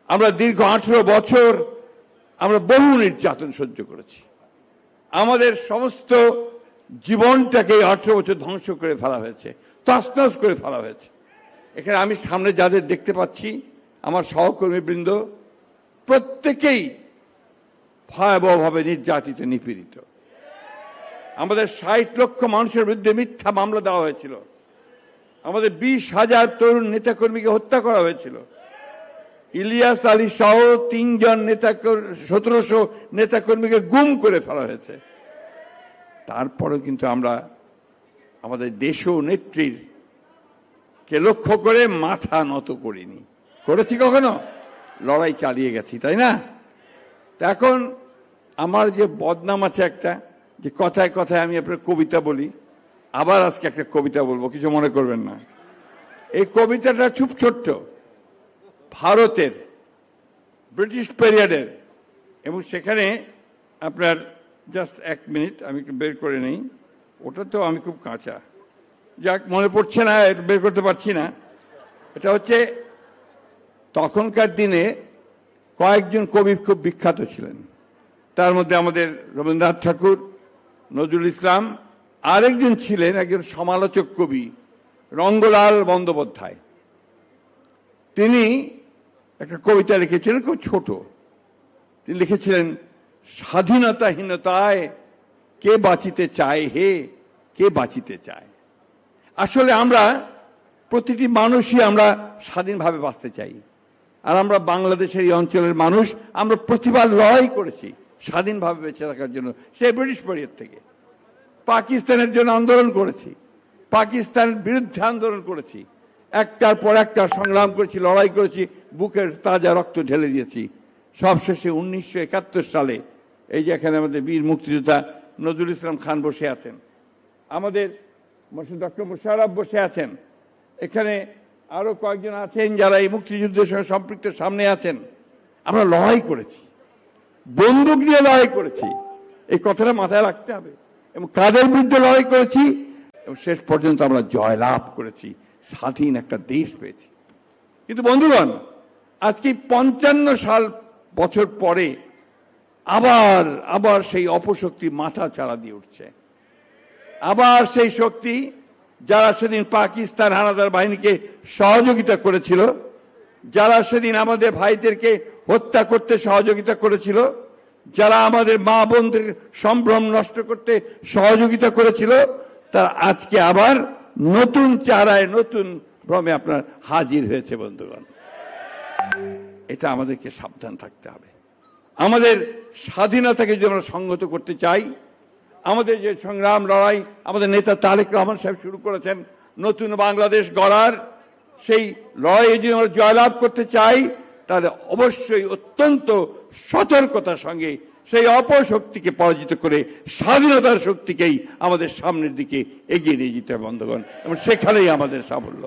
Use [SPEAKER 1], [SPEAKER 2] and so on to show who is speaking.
[SPEAKER 1] আমরা দীর্ঘ 18 বছর আমরা বহু নির্যাতন সহ্য করেছি। আমাদের সমস্ত জীবনটাকে 18 বছর ধ্বংস করে ফেলা হয়েছে, তছনছ করে ফেলা হয়েছে। এখানে আমি সামনে যাদের দেখতে পাচ্ছি আমার সহকর্মীবৃন্দ, প্রত্যেকেই ভয়াবহভাবে নির্যাতিত, নিপীড়িত। আমাদের 60 লক্ষ মানুষের বিরুদ্ধে মিথ্যা মামলা দেওয়া হয়েছিল। আমাদের 20,000 তরুণ নেতাকর্মীকে হত্যা করা হয়েছিল। ইলিয়াস আলী সহ 3 জন নেতা, 1700 নেতাকর্মীকে গুম করে ফেলা হয়েছে। তারপরেও কিন্তু আমরা আমাদের দেশ ও নেত্রীর কে লক্ষ্য করে মাথা নত করিনি। করেছি কখনো? লড়াই চালিয়ে গেছি, তাই না? এখন আমার যে বদনাম আছে একটা, যে কথায় কথায় আমি আপনার কবিতা বলি, আবার আজকে একটা কবিতা বলবো, কিছু মনে করবেন না। এই কবিতাটা খুব ছোট্ট, ভারতের ব্রিটিশ পিরিয়ডের, এবং সেখানে আপনার জাস্ট 1 মিনিট আমি একটু বের করে নেই, ওটা তো আমি খুব কাঁচা, যাক মনে পড়ছে না, বের করতে পারছি না। এটা হচ্ছে তখনকার দিনে কয়েকজন কবি খুব বিখ্যাত ছিলেন, তার মধ্যে আমাদের রবীন্দ্রনাথ ঠাকুর, নজরুল ইসলাম, আরেকজন ছিলেন একজন সমালোচক কবি রঙ্গলাল বন্দ্যোপাধ্যায়। তিনি একটা কবিতা লিখেছিলেন, খুব ছোট। তিনি লিখেছিলেন, স্বাধীনতাহীনতায় কে বাঁচিতে চায় হে, কে বাঁচিতে চায়। আসলে আমরা প্রতিটি মানুষই আমরা স্বাধীনভাবে বাঁচতে চাই। আর আমরা বাংলাদেশের এই অঞ্চলের মানুষ, আমরা প্রতিবার লড়াই করেছি স্বাধীনভাবে বেঁচে থাকার জন্য, সে ব্রিটিশ পিরিয়ড থেকে। পাকিস্তানের জন্য আন্দোলন করেছি, পাকিস্তানের বিরুদ্ধে আন্দোলন করেছি, একটার পর একটা সংগ্রাম করেছি, লড়াই করেছি, বুকের তাজা রক্ত ঢেলে দিয়েছি। সবশেষে 1971 সালে এই যে এখানে আমাদের বীর মুক্তিযোদ্ধা নজরুল ইসলাম খান বসে আছেন, আমাদের ডক্টর মোশাররফ বসে আছেন, এখানে আরো কয়েকজন আছেন যারা এই মুক্তিযুদ্ধের সঙ্গে সম্পৃক্ত, সামনে আছেন। আমরা লড়াই করেছি, বন্দুক নিয়ে লড়াই করেছি, এই কথাটা মাথায় রাখতে হবে। এবং কাদের বিরুদ্ধে লড়াই করেছি, এবং শেষ পর্যন্ত আমরা জয়লাভ করেছি, স্বাধীন একটা দেশ পেয়েছি। কিন্তু বন্ধুগণ, আজকে 55 বছর পরে আবার সেই অপশক্তি মাথা চাড়া দিয়ে উঠছে। আবার সেই শক্তি যারা সেদিন পাকিস্তান হানাদার বাহিনীকে সহযোগিতা করেছিল, যারা সেদিন আমাদের ভাইদেরকে হত্যা করতে সহযোগিতা করেছিল, যারা আমাদের মা বোনদের সম্ভ্রম নষ্ট করতে সহযোগিতা করেছিল, তারা আজকে আবার নতুন চারায়, নতুন ভ্রমে আপনার হাজির হয়েছে। বন্ধুগণ, এটা আমাদেরকে সাবধান থাকতে হবে। আমাদের স্বাধীনতাকে যদি আমরা সংহত করতে চাই, আমাদের যে সংগ্রাম লড়াই আমাদের নেতা তারেক রহমান সাহেব শুরু করেছেন, নতুন বাংলাদেশ গড়ার সেই লড়াইয়ে যদি আমরা জয়লাভ করতে চাই, তাহলে অবশ্যই অত্যন্ত সতর্কতার সঙ্গে সেই অপশক্তিকে পরাজিত করে স্বাধীনতার শক্তিকেই আমাদের সামনের দিকে এগিয়ে নিয়ে যেতে হবে বন্ধুগণ, এবং সেখানেই আমাদের সাফল্য।